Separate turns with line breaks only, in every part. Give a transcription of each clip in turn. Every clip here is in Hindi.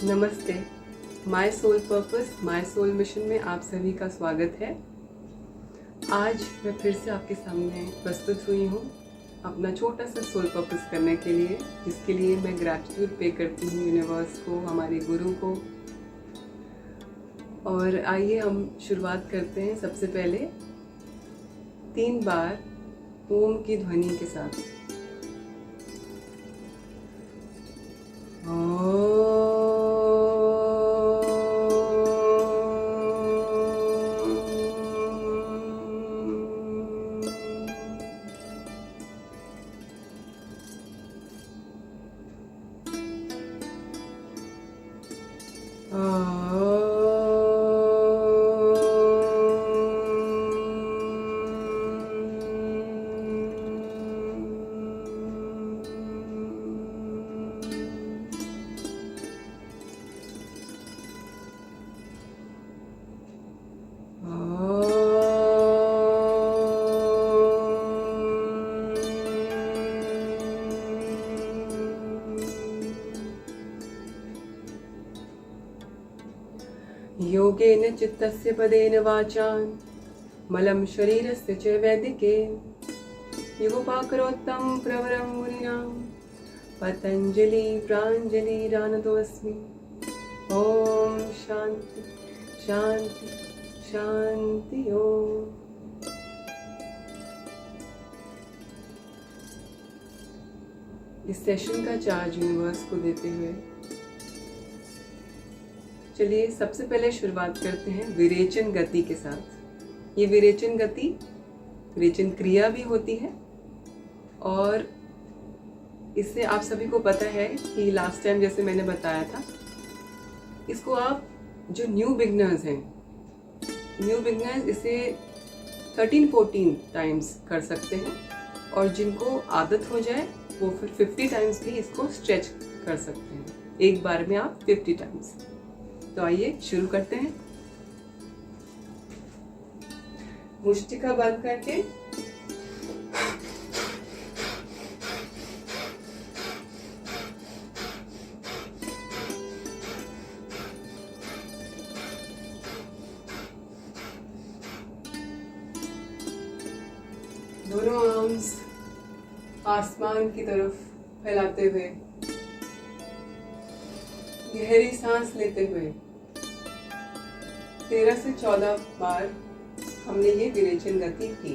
नमस्ते। My soul purpose my soul mission में आप सभी का स्वागत है। आज मैं फिर से आपके सामने प्रस्तुत हुई हूँ अपना छोटा सा सोल पर्पस करने के लिए, जिसके लिए मैं ग्रैटिट्यूड पे करती हूँ यूनिवर्स को, हमारे गुरु को। और आइए हम शुरुआत करते हैं। सबसे पहले 3 बार ओम की ध्वनि के साथ। योगेन चित्तस्य पदेन वाचां मलं शरीरस्य च वैदिके युगोपाकरोत्तं प्रवरं मुनिनां पतंजलि प्राञ्जलिरानतोऽस्मि। ओम शांति शांति शांति। ओम। इस सेशन का चार्ज यूनिवर्स को देते हुए चलिए सबसे पहले शुरुआत करते हैं विरेचन गति के साथ। ये विरेचन गति विरेचन क्रिया भी होती है, और इससे आप सभी को पता है कि लास्ट टाइम जैसे मैंने बताया था, इसको आप जो न्यू बिगनर्स हैं, न्यू बिगनर्स इसे 13-14 टाइम्स कर सकते हैं, और जिनको आदत हो जाए वो फिर 50 टाइम्स भी इसको स्ट्रेच कर सकते हैं। एक बार में आप 50 टाइम्स। तो आइए शुरू करते हैं। मुष्टिका बंद करके दोनों आर्म्स आसमान की तरफ फैलाते हुए गहरी सांस लेते हुए 13 से 14 बार हमने ये विरेचन गति की।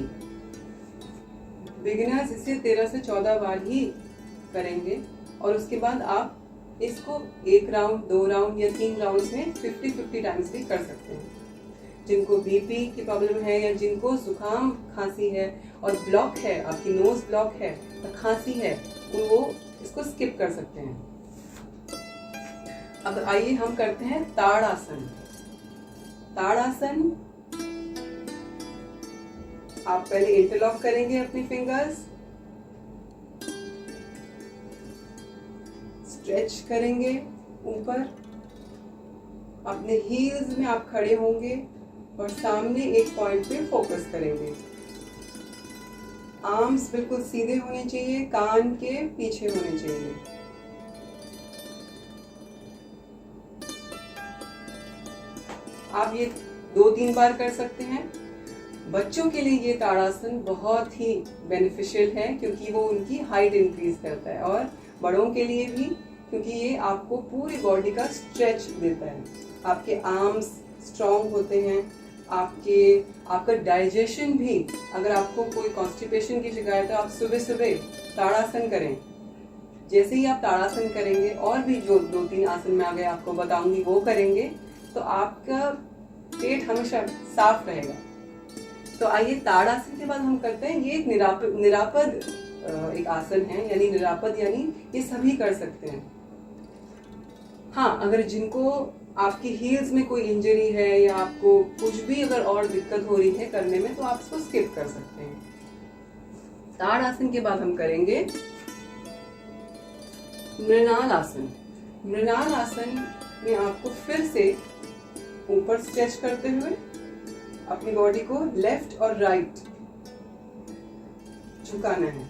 बिगिनर्स इसे 13 से 14 बार ही करेंगे, और उसके बाद आप इसको 1 राउंड, 2 राउंड या 3 राउंड्स में 50-50 टाइम्स भी कर सकते हैं। जिनको बीपी की प्रॉब्लम है, या जिनको जुकाम खांसी है और ब्लॉक है, आपकी नोज ब्लॉक है या खांसी है, वो इसको स्किप कर सकते हैं। अब आइए हम करते हैं ताड़ासन। ताड़ासन आप पहले इंटरलॉक करेंगे अपनी फिंगर्स, स्ट्रेच करेंगे ऊपर, अपने हील्स में आप खड़े होंगे और सामने एक पॉइंट पे फोकस करेंगे। आर्म्स बिल्कुल सीधे होने चाहिए, कान के पीछे होने चाहिए। आप ये 2-3 बार कर सकते हैं। बच्चों के लिए ये ताड़ासन बहुत ही बेनिफिशियल है, क्योंकि वो उनकी हाइट इंक्रीज करता है, और बड़ों के लिए भी, क्योंकि ये आपको पूरी बॉडी का स्ट्रेच देता है। आपके आर्म्स स्ट्रॉन्ग होते हैं, आपका डाइजेशन भी, अगर आपको कोई कॉन्स्टिपेशन की शिकायत है, आप सुबह सुबह ताड़ासन करें। जैसे ही आप ताड़ासन करेंगे, और भी जो 2-3 आसन में आगे आपको बताऊंगी वो करेंगे, तो आपका पेट हमेशा साफ रहेगा। तो आइए ताड़ासन के बाद हम करते हैं, ये एक निरापद एक आसन है, यानी निरापद यानी ये सभी कर सकते हैं। हाँ, अगर जिनको आपकी हील्स में कोई इंजरी है, या आपको कुछ भी अगर और दिक्कत हो रही है करने में, तो आप इसको स्किप कर सकते हैं। ताड़ासन के बाद हम करेंगे मृणाल आसन। मृणाल आसन में आपको फिर से ऊपर स्ट्रेच करते हुए अपनी बॉडी को लेफ्ट और राइट झुकाना है।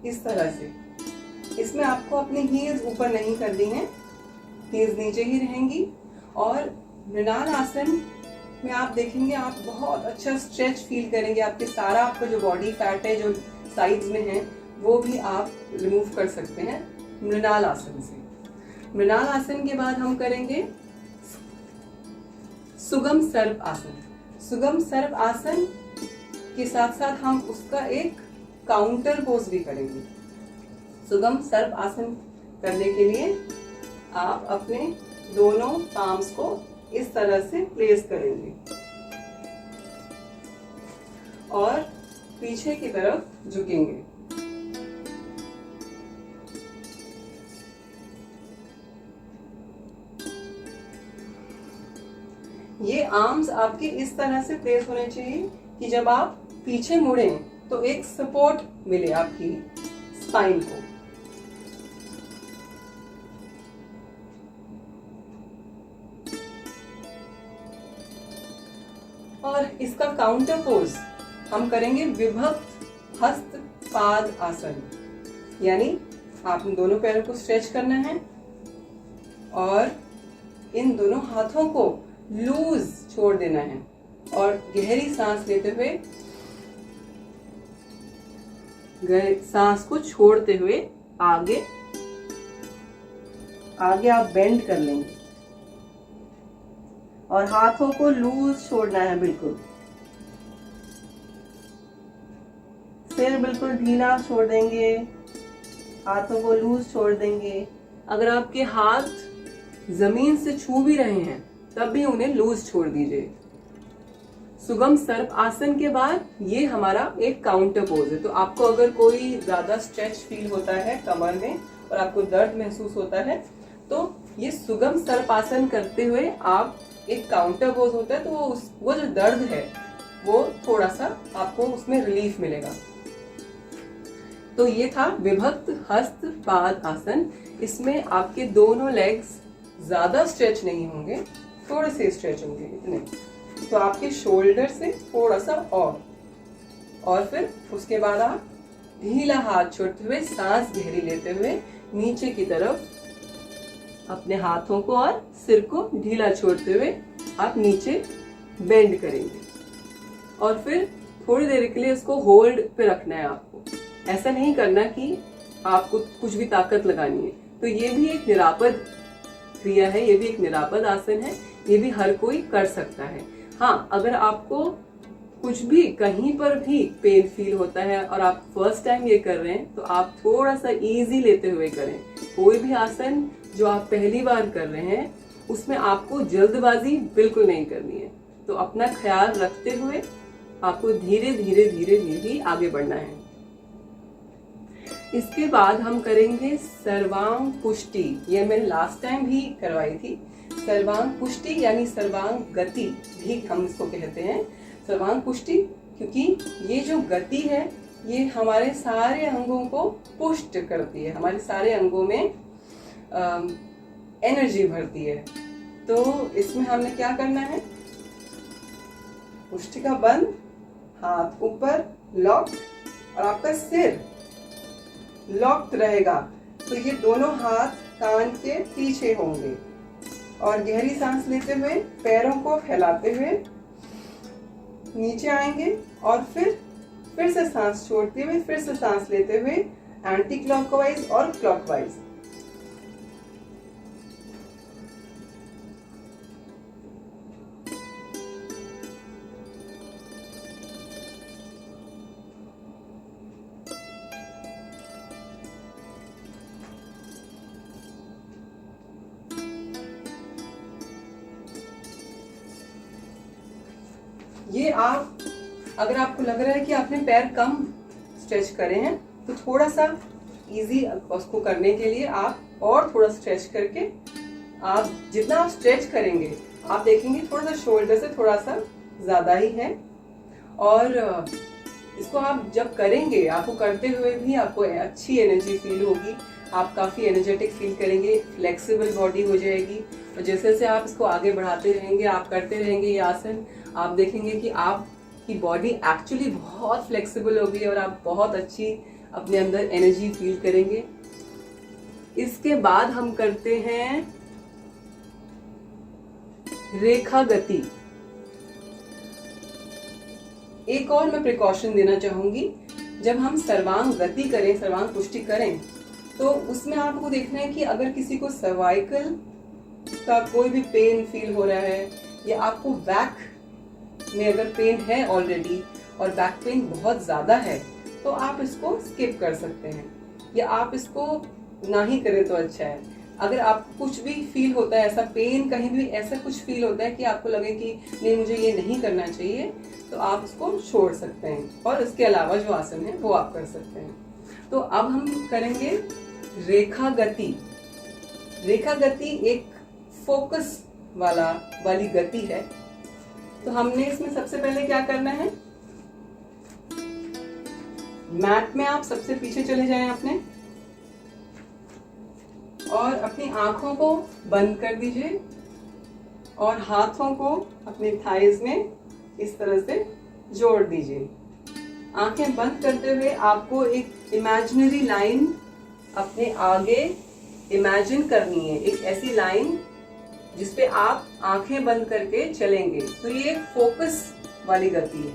इस तरह से। इसमें आपको अपनी हील्स ऊपर नहीं करनी है, हील्स नीचे ही रहेंगी। और मृणाल आसन में आप देखेंगे आप बहुत अच्छा स्ट्रेच फील करेंगे। आपके सारा आपका जो बॉडी फैट है जो साइड्स में है वो भी आप रिमूव कर सकते हैं मृणाल आसन से। मृणाल आसन के बाद हम करेंगे सुगम सर्प आसन। सुगम सर्प आसन के साथ साथ हम उसका एक काउंटर पोज भी करेंगे। सुगम सर्प आसन करने के लिए आप अपने दोनों पाम्स को इस तरह से प्लेस करेंगे और पीछे की तरफ झुकेंगे। ये आर्म्स आपके इस तरह से प्लेस होने चाहिए कि जब आप पीछे मुड़ें तो एक सपोर्ट मिले आपकी स्पाइन को। और इसका काउंटर पोज हम करेंगे विभक्त हस्त पाद आसन। यानी आपने दोनों पैरों को स्ट्रेच करना है और इन दोनों हाथों को लूज छोड़ देना है और गहरी सांस लेते हुए सांस को छोड़ते हुए आगे आगे आप बेंड कर लेंगे और हाथों को लूज छोड़ना है बिल्कुल। सिर बिल्कुल ढीला छोड़ देंगे, हाथों को लूज छोड़ देंगे। अगर आपके हाथ जमीन से छू भी रहे हैं तब भी उन्हें लूज छोड़ दीजिए। सुगम सर्प आसन के बाद ये हमारा एक काउंटर पोज है। तो आपको अगर कोई ज्यादा स्ट्रेच फील होता है कमर में और आपको दर्द महसूस होता है तो ये सुगम सर्प आसन करते हुए आप एक काउंटर पोज होता है तो वो जो दर्द है वो थोड़ा सा आपको उसमें रिलीफ मिलेगा। तो ये था विभक्त हस्त पाद आसन। इसमें आपके दोनों लेग्स ज्यादा स्ट्रेच नहीं होंगे, थोड़े से स्ट्रेच होंगे इतने। तो आपके शोल्डर से थोड़ा सा और फिर उसके बाद आप ढीला हाथ छोड़ते हुए सांस गहरी लेते हुए नीचे की तरफ अपने हाथों को और सिर को ढीला छोड़ते हुए आप नीचे बेंड करेंगे और फिर थोड़ी देर के लिए इसको होल्ड पे रखना है आपको। ऐसा नहीं करना कि आपको कुछ भी ताकत लगानी है। तो ये भी एक निरापद क्रिया है, ये भी एक निरापद आसन है, ये भी हर कोई कर सकता है। हाँ, अगर आपको कुछ भी कहीं पर भी पेन फील होता है और आप फर्स्ट टाइम ये कर रहे हैं तो आप थोड़ा सा इजी लेते हुए करें। कोई भी आसन जो आप पहली बार कर रहे हैं उसमें आपको जल्दबाजी बिल्कुल नहीं करनी है। तो अपना ख्याल रखते हुए आपको धीरे धीरे धीरे धीरे ही आगे बढ़ना है। इसके बाद हम करेंगे सर्वांग पुष्टि। ये मैंने लास्ट टाइम भी करवाई थी। सर्वांग पुष्टि यानी सर्वांग गति भी हम इसको कहते हैं। सर्वांग पुष्टि क्योंकि ये जो गति है ये हमारे सारे अंगों को पुष्ट करती है, हमारे सारे अंगों में एनर्जी भरती है। तो इसमें हमने क्या करना है, पुष्टिका बंद, हाथ ऊपर लॉक और आपका सिर लॉक्ड रहेगा। तो ये दोनों हाथ कान के पीछे होंगे और गहरी सांस लेते हुए पैरों को फैलाते हुए नीचे आएंगे और फिर से सांस छोड़ते हुए फिर से सांस लेते हुए एंटी क्लॉकवाइज और क्लॉकवाइज। ये आप अगर आपको लग रहा है कि आपने पैर कम स्ट्रेच करे हैं तो थोड़ा सा इजी उसको करने के लिए आप और थोड़ा स्ट्रेच करके आप जितना आप स्ट्रेच करेंगे आप देखेंगे थोड़ा सा शोल्डर से थोड़ा सा ज्यादा ही है। और इसको आप जब करेंगे आपको करते हुए भी आपको अच्छी एनर्जी फील होगी, आप काफी एनर्जेटिक फील करेंगे, फ्लेक्सिबल बॉडी हो जाएगी। और जैसे जैसे आप इसको आगे बढ़ाते रहेंगे, आप करते रहेंगे ये आसन, आप देखेंगे कि आपकी बॉडी एक्चुअली बहुत फ्लेक्सिबल होगी और आप बहुत अच्छी अपने अंदर एनर्जी फील करेंगे। इसके बाद हम करते हैं रेखा गति। एक और मैं प्रिकॉशन देना चाहूंगी, जब हम सर्वांग गति करें, सर्वांग पुष्टि करें, तो उसमें आपको देखना है कि अगर किसी को सर्वाइकल का कोई भी पेन फील हो रहा है या आपको बैक में अगर पेन है ऑलरेडी और बैक पेन बहुत ज्यादा है, तो आप इसको स्किप कर सकते हैं या आप इसको ना ही करें तो अच्छा है। अगर आपको कुछ भी फील होता है, ऐसा पेन कहीं भी ऐसा कुछ फील होता है कि आपको लगे कि नहीं मुझे ये नहीं करना चाहिए, तो आप उसको छोड़ सकते हैं और इसके अलावा जो आसन है वो आप कर सकते हैं। तो अब हम करेंगे रेखा गति। रेखा गति एक फोकस वाली गति है। तो हमने इसमें सबसे पहले क्या करना है, मैट में आप सबसे पीछे चले जाएं अपने और अपनी आंखों को बंद कर दीजिए और हाथों को अपने थाइज में इस तरह से जोड़ दीजिए। आंखें बंद करते हुए आपको एक इमेजिनरी लाइन अपने आगे इमेजिन करनी है, एक ऐसी लाइन जिसपे आप आंखें बंद करके चलेंगे। तो ये एक फोकस वाली गति है,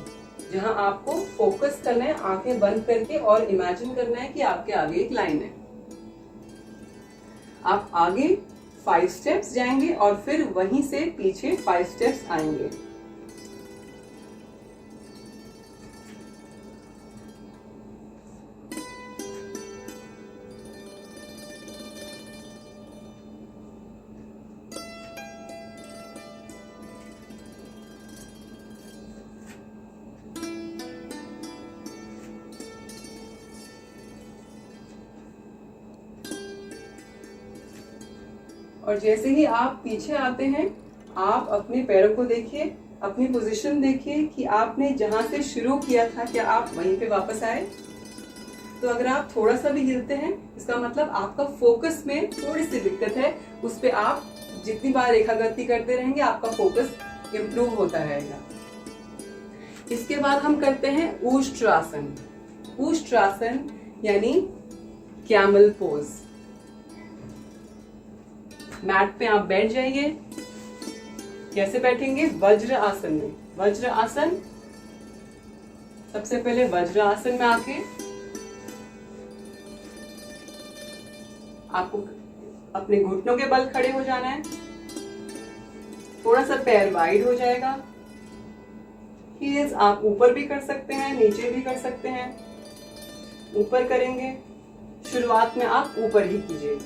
जहां आपको फोकस करना है आंखें बंद करके और इमेजिन करना है कि आपके आगे एक लाइन है। आप आगे 5 स्टेप्स जाएंगे और फिर वहीं से पीछे 5 स्टेप्स आएंगे। और जैसे ही आप पीछे आते हैं, आप अपने पैरों को देखिए, अपनी पोजीशन देखिए कि आपने जहां से शुरू किया था क्या आप वहीं पे वापस आए। तो अगर आप थोड़ा सा भी हिलते हैं, इसका मतलब आपका फोकस में थोड़ी सी दिक्कत है। उस पे आप जितनी बार रेखा गति करते रहेंगे, आपका फोकस इम्प्रूव होता रहेगा। इसके बाद हम करते हैं ऊष्ट्रासन। ऊष्ट्रासन यानी कैमल पोज। मैट पे आप बैठ जाइए। कैसे बैठेंगे? वज्र आसन में। वज्र आसन, सबसे पहले वज्र आसन में आके आपको अपने घुटनों के बल खड़े हो जाना है। थोड़ा सा पैर वाइड हो जाएगा। हील्स आप ऊपर भी कर सकते हैं, नीचे भी कर सकते हैं। ऊपर करेंगे, शुरुआत में आप ऊपर ही कीजिए।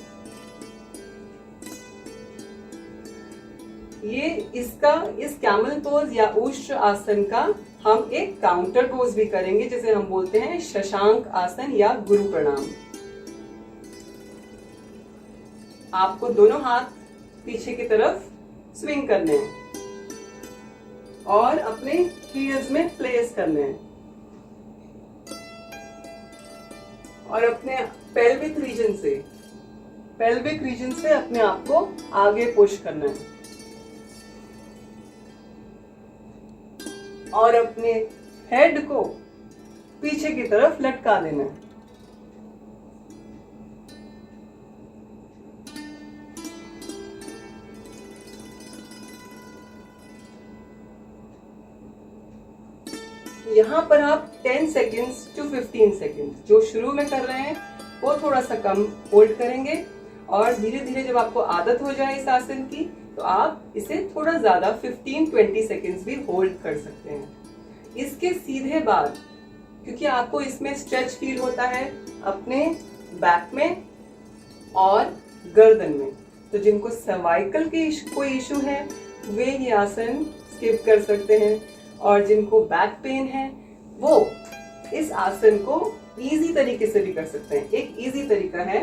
इस कैमल पोज या ऊष्ट्र आसन का हम एक काउंटर पोज भी करेंगे, जिसे हम बोलते हैं शशांक आसन या गुरु प्रणाम। आपको दोनों हाथ पीछे की तरफ स्विंग करने हैं और अपने हील्स में प्लेस करने हैं और अपने पेल्विक रीजन से अपने आप को आगे पुश करना है और अपने हेड को पीछे की तरफ लटका देना है। यहाँ पर आप 10 सेकेंड्स टू 15 सेकेंड्स जो शुरू में कर रहे हैं वो थोड़ा सा कम होल्ड करेंगे और धीरे धीरे जब आपको आदत हो जाए इस आसन की, तो आप इसे थोड़ा ज्यादा 15-20 सेकेंड्स भी होल्ड कर सकते हैं। इसके सीधे बाद, क्योंकि आपको इसमें स्ट्रेच फील होता है अपने बैक में और गर्दन में, तो जिनको सर्वाइकल के कोई इशू है वे ये आसन स्किप कर सकते हैं और जिनको बैक पेन है वो इस आसन को इजी तरीके से भी कर सकते हैं। एक इजी तरीका है,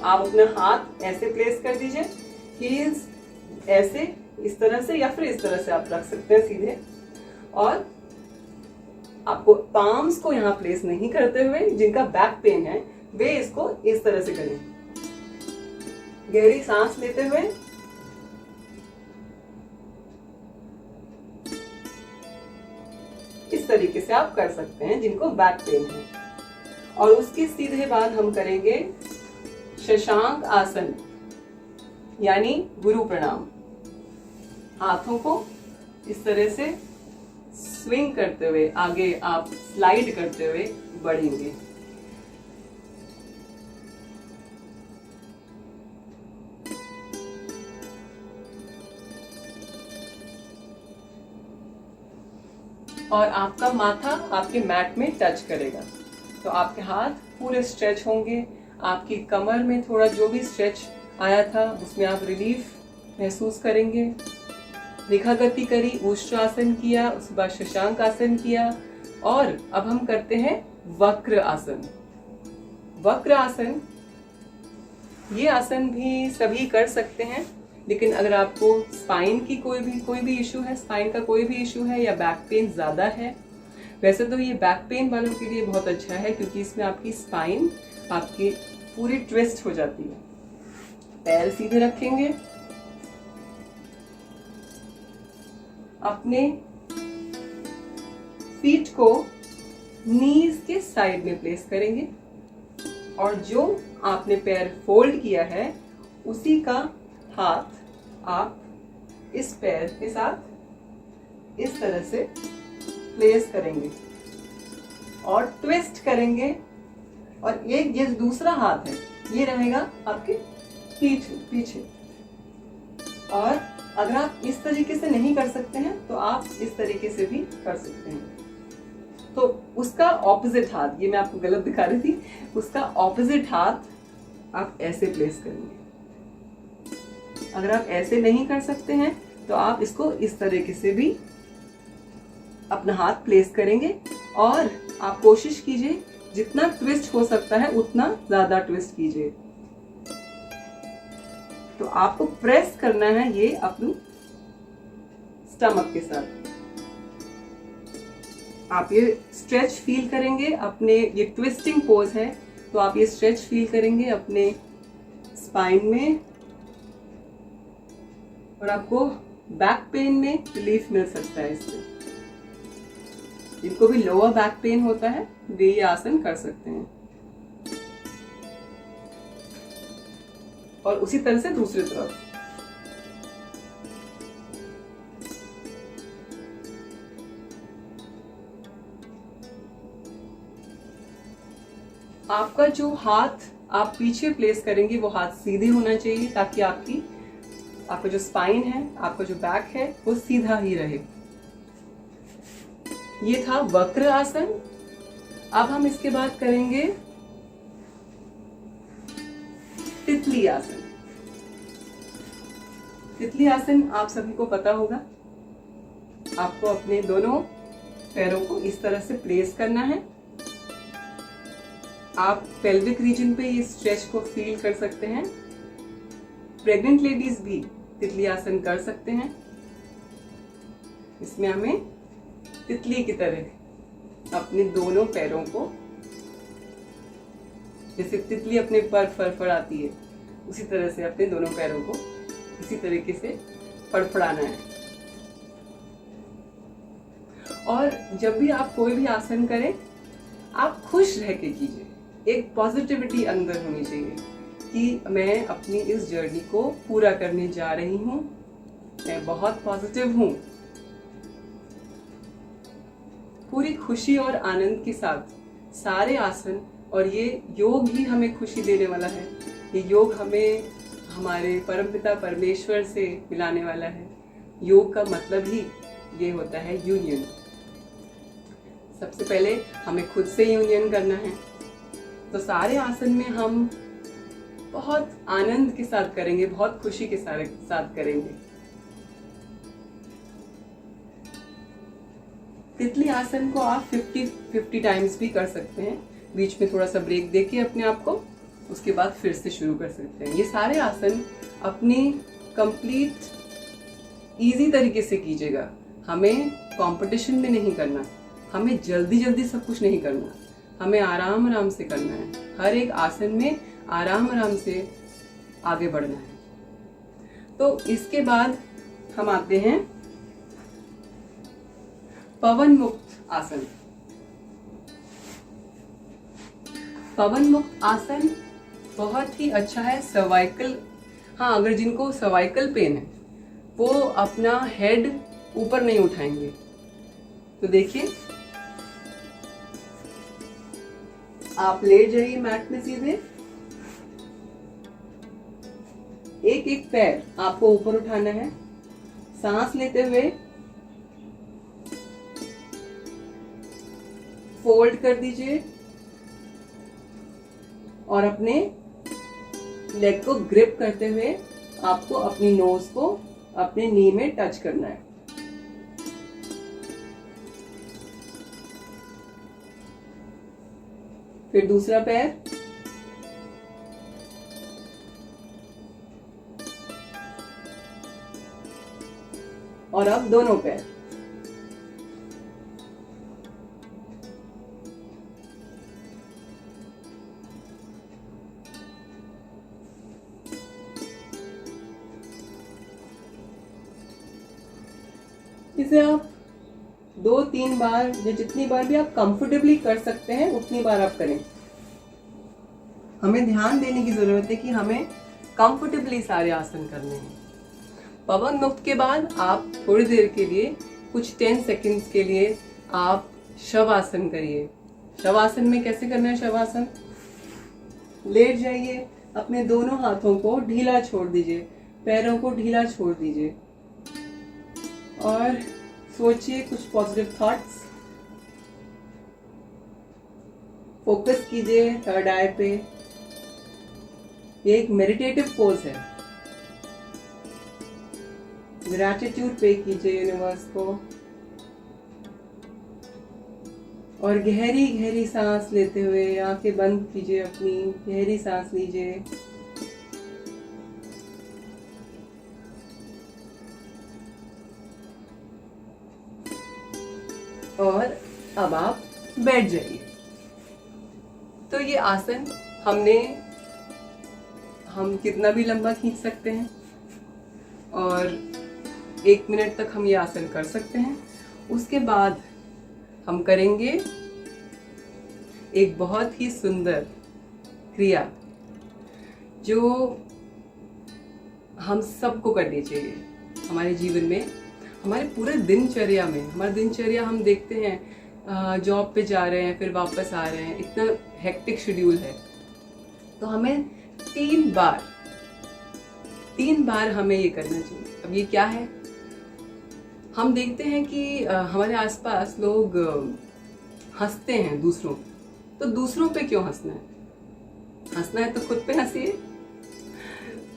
आप अपना हाथ ऐसे प्लेस कर दीजिए, हील्स ऐसे इस तरह से या फिर इस तरह से आप रख सकते हैं सीधे, और आपको पाम्स को यहाँ प्लेस नहीं करते हुए, जिनका बैक पेन है वे इसको इस तरह से करें। गहरी सांस लेते हुए इस तरीके से आप कर सकते हैं जिनको बैक पेन है। और उसके सीधे बाद हम करेंगे शशांक आसन, यानी गुरु प्रणाम। हाथों को इस तरह से स्विंग करते हुए आगे आप स्लाइड करते हुए बढ़ेंगे। और आपका माथा आपके मैट में टच करेगा, तो आपके हाथ पूरे स्ट्रेच होंगे। आपकी कमर में थोड़ा जो भी स्ट्रेच आया था उसमें आप रिलीफ महसूस करेंगे। रेखा गति करी, उष्ट्रासन किया, उसके बाद शशांक आसन किया, और अब हम करते हैं वक्र आसन। वक्र आसन, ये आसन भी सभी कर सकते हैं, लेकिन अगर आपको स्पाइन की कोई भी इशू है, स्पाइन का कोई भी इशू है या बैक पेन ज़्यादा है, वैसे तो ये बैक पेन वालों के लिए बहुत अच्छा है क्योंकि इसमें आपकी स्पाइन आपकी पूरी ट्विस्ट हो जाती है। पैर सीधे रखेंगे, अपने फीट को नीज के साइड में प्लेस करेंगे और जो आपने पैर फोल्ड किया है उसी का हाथ आप इस पैर के साथ इस तरह से प्लेस करेंगे और ट्विस्ट करेंगे, और ये दूसरा हाथ है ये रहेगा आपके पीछे। और अगर आप इस तरीके से नहीं कर सकते हैं तो आप इस तरीके से भी कर सकते हैं। तो उसका ऑपोजिट हाथ, ये मैं आपको गलत दिखा रही थी, उसका ऑपोजिट हाथ आप ऐसे प्लेस करेंगे। अगर आप ऐसे नहीं कर सकते हैं तो आप इसको इस तरीके से भी अपना हाथ प्लेस करेंगे, और आप कोशिश कीजिए जितना ट्विस्ट हो सकता है उतना ज्यादा ट्विस्ट कीजिए। तो आपको प्रेस करना है ये अपनी स्टमक के साथ। आप ये स्ट्रेच फील करेंगे अपने, ये ट्विस्टिंग पोज है तो आप ये स्ट्रेच फील करेंगे अपने स्पाइन में, और आपको बैक पेन में रिलीफ मिल सकता है इससे। जिनको भी लोअर बैक पेन होता है वे ये आसन कर सकते हैं। और उसी तरह से दूसरी तरफ। आपका जो हाथ आप पीछे प्लेस करेंगे वो हाथ सीधे होना चाहिए ताकि आपका जो स्पाइन है, आपका जो बैक है वो सीधा ही रहे। ये था वक्र आसन। अब हम इसके बाद करेंगे तितली आसन। तितली आसन आप सभी को पता होगा। आपको अपने दोनों पैरों को इस तरह से प्लेस करना है। आप पेल्विक रीजन पे ये स्ट्रेच को फील कर सकते हैं। प्रेग्नेंट लेडीज भी तितली आसन कर सकते हैं। इसमें हमें तितली की तरह अपने दोनों पैरों को, जैसे तितली अपने पर फड़फड़ाती है उसी तरह से अपने दोनों पैरों को इसी तरीके से फड़फड़ाना है। और जब भी आप कोई भी आसन करें आप खुश रह के कीजिए। एक पॉजिटिविटी अंदर होनी चाहिए कि मैं अपनी इस जर्नी को पूरा करने जा रही हूँ, मैं बहुत पॉजिटिव हूँ। पूरी खुशी और आनंद के साथ सारे आसन, और ये योग ही हमें खुशी देने वाला है। ये योग हमें हमारे परमपिता परमेश्वर से मिलाने वाला है। योग का मतलब ही ये होता है यूनियन। सबसे पहले हमें खुद से यूनियन करना है। तो सारे आसन में हम बहुत आनंद के साथ करेंगे, बहुत खुशी के साथ करेंगे। तितली आसन को आप 50 टाइम्स भी कर सकते हैं। बीच में थोड़ा सा ब्रेक देके अपने आप को, उसके बाद फिर से शुरू कर सकते हैं। ये सारे आसन अपनी कंप्लीट इजी तरीके से कीजिएगा। हमें कंपटीशन में नहीं करना, हमें जल्दी सब कुछ नहीं करना, हमें आराम से करना है। हर एक आसन में आराम से आगे बढ़ना है। तो इसके बाद हम आते हैं पवन मुक्त आसन। पवन मुक्त आसन बहुत ही अच्छा है सर्वाइकल। हाँ, अगर जिनको सर्वाइकल पेन है वो अपना हेड ऊपर नहीं उठाएंगे। तो देखिए, आप लेट जाइए मैट में सीधे, एक एक पैर आपको ऊपर उठाना है, सांस लेते हुए फोल्ड कर दीजिए और अपने लेग को ग्रिप करते हुए आपको अपनी नोज को अपने नी में टच करना है। फिर दूसरा पैर, और अब दोनों पैर। इसे आप 2-3 बार या जितनी बार भी आप कंफर्टेबली कर सकते हैं उतनी बार आप करें। हमें ध्यान देने की जरूरत है कि हमें कंफर्टेबली सारे आसन करने हैं। पवन मुक्त के बाद आप थोड़ी देर के लिए, कुछ 10 सेकंड्स के लिए आप शवासन करिए। शवासन में कैसे करना है? शवासन, लेट जाइए, अपने दोनों हाथों को ढीला छोड़ दीजिए, पैरों को ढीला छोड़ दीजिए और सोचिए कुछ पॉजिटिव थॉट्स। फोकस कीजिए थर्ड आई पे। ये एक मेडिटेटिव पोज है। ग्रैटिट्यूड पे कीजिए यूनिवर्स को और गहरी गहरी सांस लेते हुए आंखें बंद कीजिए, अपनी गहरी सांस लीजिए और अब आप बैठ जाइए। तो ये आसन हम कितना भी लंबा खींच सकते हैं और 1 मिनट तक हम ये आसन कर सकते हैं। उसके बाद हम करेंगे एक बहुत ही सुंदर क्रिया जो हम सबको करनी चाहिए हमारे जीवन में, हमारे पूरे दिनचर्या में। हमारा दिनचर्या हम देखते हैं, जॉब पे जा रहे हैं फिर वापस आ रहे हैं, इतना हेक्टिक शेड्यूल है। तो हमें 3 बार हमें ये करना चाहिए। अब ये क्या है? हम देखते हैं कि हमारे आसपास लोग हंसते हैं दूसरों पे। तो दूसरों पे क्यों हंसना है? हंसना है तो खुद पे हंसिए,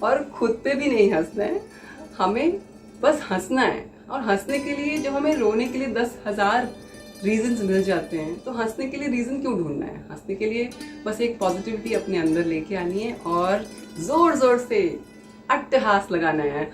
और खुद पे भी नहीं हंसना है, हमें बस हंसना है। और हंसने के लिए, जब हमें रोने के लिए 10,000 रीजंस मिल जाते हैं, तो हंसने के लिए रीजन क्यों ढूंढना है? हंसने के लिए बस एक पॉजिटिविटी अपने अंदर लेके आनी है और जोर जोर से अट्टहास लगाना है।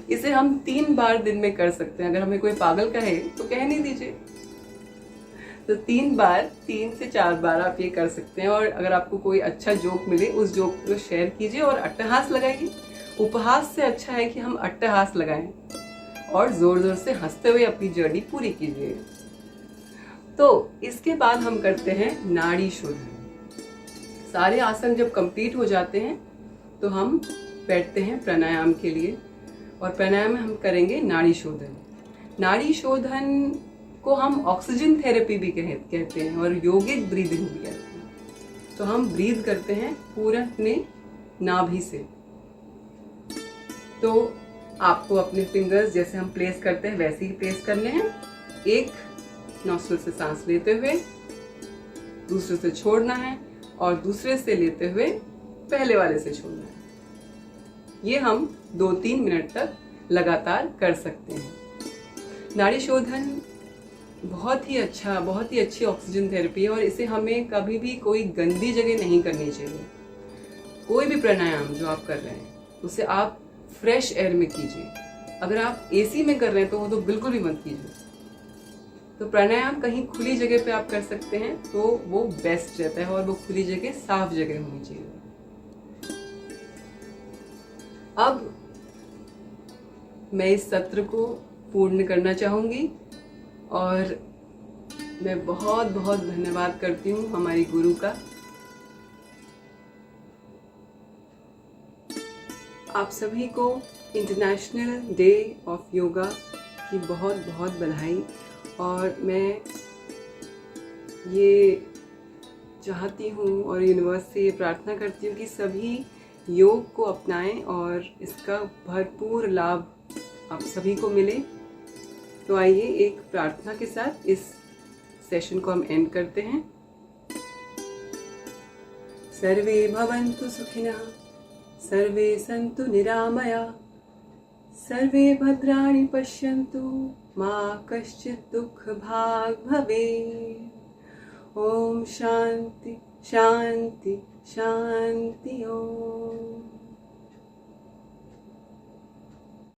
इसे हम 3 बार दिन में कर सकते हैं। अगर हमें कोई पागल कहे तो कह नहीं दीजिए। तो 3 से 4 बार आप ये कर सकते हैं। और अगर आपको कोई अच्छा जोक मिले, उस जोक को शेयर कीजिए और अट्टहास लगाइए। उपहास से अच्छा है कि हम अट्टहास लगाएं और जोर जोर से हंसते हुए अपनी जर्नी पूरी कीजिए। तो इसके बाद हम करते हैं नाड़ी शोधन। सारे आसन जब कंप्लीट हो जाते हैं तो हम बैठते हैं प्राणायाम के लिए, और प्राणायाम में हम करेंगे नाड़ी शोधन। नाड़ी शोधन को हम ऑक्सीजन थेरेपी भी कहते हैं और योगिक ब्रीदिंग भी कहते हैं। तो हम ब्रीद करते हैं पूरा अपने नाभि से। तो आपको अपने फिंगर्स जैसे हम प्लेस करते हैं वैसे ही प्लेस करने हैं। एक नॉस्ट्रिल से सांस लेते हुए दूसरे से छोड़ना है और दूसरे से लेते हुए पहले वाले से छोड़ना है। ये हम 2-3 मिनट तक लगातार कर सकते हैं। नाड़ी शोधन बहुत ही अच्छी ऑक्सीजन थेरेपी है और इसे हमें कभी भी कोई गंदी जगह नहीं करनी चाहिए। कोई भी प्राणायाम जो आप कर रहे हैं उसे आप फ्रेश एयर में कीजिए। अगर आप एसी में कर रहे हैं तो वो तो बिल्कुल भी मत कीजिए। तो प्राणायाम कहीं खुली जगह पे आप कर सकते हैं तो वो बेस्ट रहता है, और वो खुली जगह साफ जगह होनी चाहिए। अब मैं इस सत्र को पूर्ण करना चाहूँगी, और मैं बहुत बहुत धन्यवाद करती हूँ हमारी गुरु का। आप सभी को इंटरनेशनल डे ऑफ योगा की बहुत बहुत बधाई। और मैं ये चाहती हूँ और यूनिवर्स से ये प्रार्थना करती हूँ कि सभी योग को अपनाएं और इसका भरपूर लाभ आप सभी को मिले। तो आइए एक प्रार्थना के साथ इस सेशन को हम एंड करते हैं। सर्वे भवन्तु सुखिनः, सर्वे सन्तु निरामया, सर्वे भद्राणि पश्यन्तु, मा कश्चित् दुःखभाग् भवेत्। ओम शांति शांति शांति ओम।